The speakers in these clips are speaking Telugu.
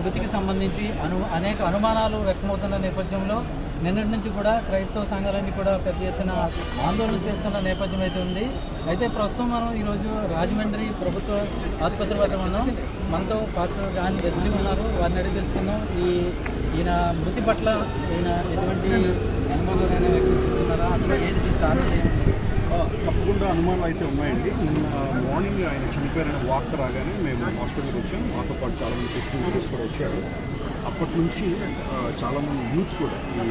మృతికి సంబంధించి అనేక అనుమానాలు వ్యక్తమవుతున్న నేపథ్యంలో నిన్నటి నుంచి కూడా క్రైస్తవ సంఘాలన్నీ కూడా పెద్ద ఎత్తున ఆందోళన చేస్తున్న నేపథ్యం అయితే ఉంది. అయితే ప్రస్తుతం మనం ఈరోజు రాజమండ్రి ప్రభుత్వ ఆసుపత్రి వద్ద ఉన్నాం. మనతో పాస్టర్ జాన్ వెస్లీ ఉన్నారు. వారిని అడిగి తెలుసుకుందాం. ఈయన మృతి పట్ల ఈయన ఎటువంటి అనుమానాలు వ్యక్తం చేస్తున్నారా, అసలు ఏది కారణం ఏముంది? తప్పకుండా అనుమానాలు అయితే ఉన్నాయండి. నిన్న మార్నింగ్ ఆయన చనిపోయారని వార్త రాగానే మేము హాస్పిటల్కి వచ్చాం. మాతో పాటు చాలామంది క్రిస్టియన్ లీడర్స్ కూడా వచ్చారు. అప్పటి నుంచి చాలామంది యూత్ కూడా ఈ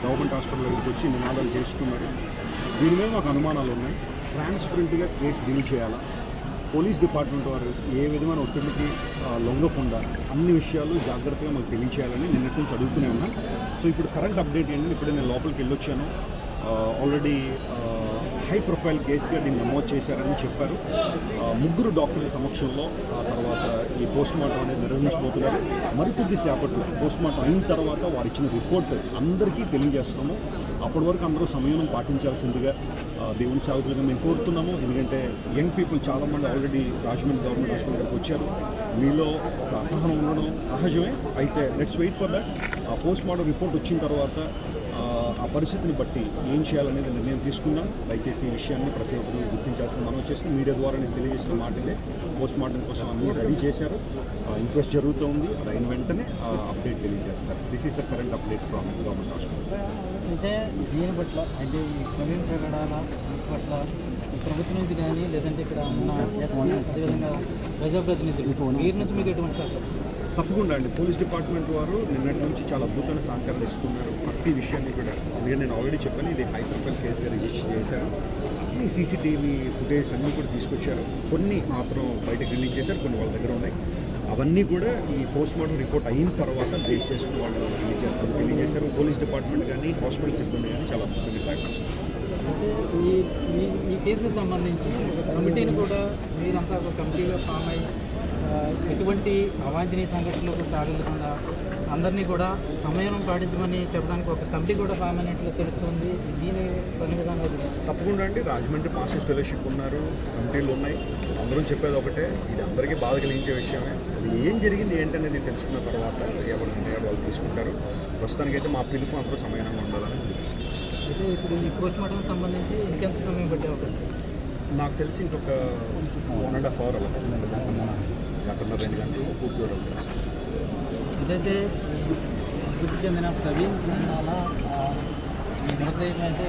గవర్నమెంట్ హాస్పిటల్ దగ్గరికి వచ్చి నినాదాలు చేస్తున్నారు. దీని మీద మాకు అనుమానాలు ఉన్నాయి. ట్రాన్స్పరెంట్గా కేసు డీల్ చేయాలా, పోలీస్ డిపార్ట్మెంట్ వారు ఏ విధమైన ఒత్తిడికి లొంగకుండా అన్ని విషయాలు జాగ్రత్తగా మాకు తెలియచేయాలని నిన్నటి నుంచి అడుగుతూనే ఉన్నాం. సో ఇప్పుడు కరెంట్ అప్డేట్ ఏంటంటే ఇప్పుడే నేను లోపలికి వెళ్ళొచ్చాను. ఆల్రెడీ హై ప్రొఫైల్ కేసుగా దీన్ని నమోదు చేశారని చెప్పారు. 3 డాక్టర్ల సమక్షంలో ఆ తర్వాత ఈ పోస్ట్ మార్టం అనేది నిర్వహించబోతున్నారు. మరికొద్ది సేపట్లో పోస్ట్ మార్టం అయిన తర్వాత వారు ఇచ్చిన రిపోర్ట్ అందరికీ తెలియజేస్తున్నాము. అప్పటి వరకు అందరూ సంయమనం పాటించాల్సిందిగా దేవుని సేవకులుగా మేము కోరుతున్నాము. ఎందుకంటే యంగ్ పీపుల్ చాలామంది ఆల్రెడీ రాజమండ్రి గవర్నమెంట్ హాస్పిటల్ దగ్గరికి వచ్చారు. మీలో ఒక అసహనం ఉండడం సహజమే. అయితే లెట్స్ వెయిట్ ఫర్ దట్. ఆ పోస్ట్ మార్టం రిపోర్ట్ వచ్చిన తర్వాత ఆ పరిస్థితిని బట్టి ఏం చేయాలనేది నిర్ణయం తీసుకుందాం. దయచేసి ఈ విషయాన్ని ప్రతి ఒక్కరు గుర్తించాల్సిన మనం వచ్చేసి మీడియా ద్వారా నేను తెలియజేసిన మాటలే. పోస్ట్ మార్టం కోసం అన్నీ రెడీ చేశారు. ఇంక్వెస్ట్ జరుగుతూ ఉంది. అది అయిన వెంటనే అప్డేట్ తెలియజేస్తారు. This is the current update from government hospital. అయితే దీని పట్ల అంటే ఈ ప్రవీణ్ ప్రకటన పట్ల ప్రభుత్వం నుంచి కానీ లేదంటే ఇక్కడ ఉన్న ఎస్పీ అదేవిధంగా ప్రజాప్రతినిధులు వీరి నుంచి మీకు ఎటువంటి సహకారం? తప్పకుండా అండి. పోలీస్ డిపార్ట్మెంట్ వారు నిన్నటి నుంచి చాలా అద్భుతమైన సహకారం ఇస్తున్నారు ప్రతి విషయాన్ని కూడా. ఎందుకంటే నేను ఆల్రెడీ చెప్పాను, ఇది హై ప్రొఫైల్ కేసుగా రిజిస్టర్ చేశారు. ఈ సీసీటీవీ ఫుటేజ్ అన్నీ కూడా తీసుకొచ్చారు. కొన్ని మాత్రం బయటకు రిలీజ్ చేశారు, కొన్ని వాళ్ళ దగ్గర ఉన్నాయి. అవన్నీ కూడా ఈ పోస్ట్ మార్టం రిపోర్ట్ అయిన తర్వాత బేస్ చేసుకుని వాళ్ళు రిలీజ్ చేస్తారని తెలియజేశారు. పోలీస్ డిపార్ట్మెంట్ కానీ హాస్పిటల్ సిబ్బంది కానీ చాలా అద్భుతంగా సహకరిస్తారు. అయితే ఈ కేసుకు సంబంధించి ఒక కమిటీని కూడా మీరంతా ఒక కమిటీగా ఫామ్ అయ్యి ఎటువంటి అవాంఛనీయ సంఘటనలకు తాగకుండా అందరినీ కూడా సమయం పాటించమని చెప్పడానికి ఒక కమిటీ కూడా ఫామ్ అయినట్లు తెలుస్తుంది. దీని పని విధానం తప్పకుండా అండి. రాజమండ్రి మాస్టర్స్ ఫెలోషిప్ ఉన్నారు, కమిటీలు ఉన్నాయి. అందరం చెప్పేది ఒకటే, ఇది అందరికీ బాధ కలిగించే విషయమే. అది ఏం జరిగింది ఏంటనేది తెలుసుకున్న తర్వాత ఎవరి నిర్ణయాలు వాళ్ళు తీసుకుంటారు. ప్రస్తుతానికైతే మా పిలుపు అందరూ సమయంగా ఉండాలని అనిపిస్తుంది. అయితే ఇప్పుడు ఈ పోస్ట్ మార్టం సంబంధించి ఇంకెంత సమయం పట్టే అవకాశం? నాకు తెలిసి ఇంకొక 1.5 hour అలా, 1.5-2 గంటలు పూర్తి అవకాశం. ఇదైతే మృతి చెందిన ప్రవీణ్ అలా మృతదేహం అయితే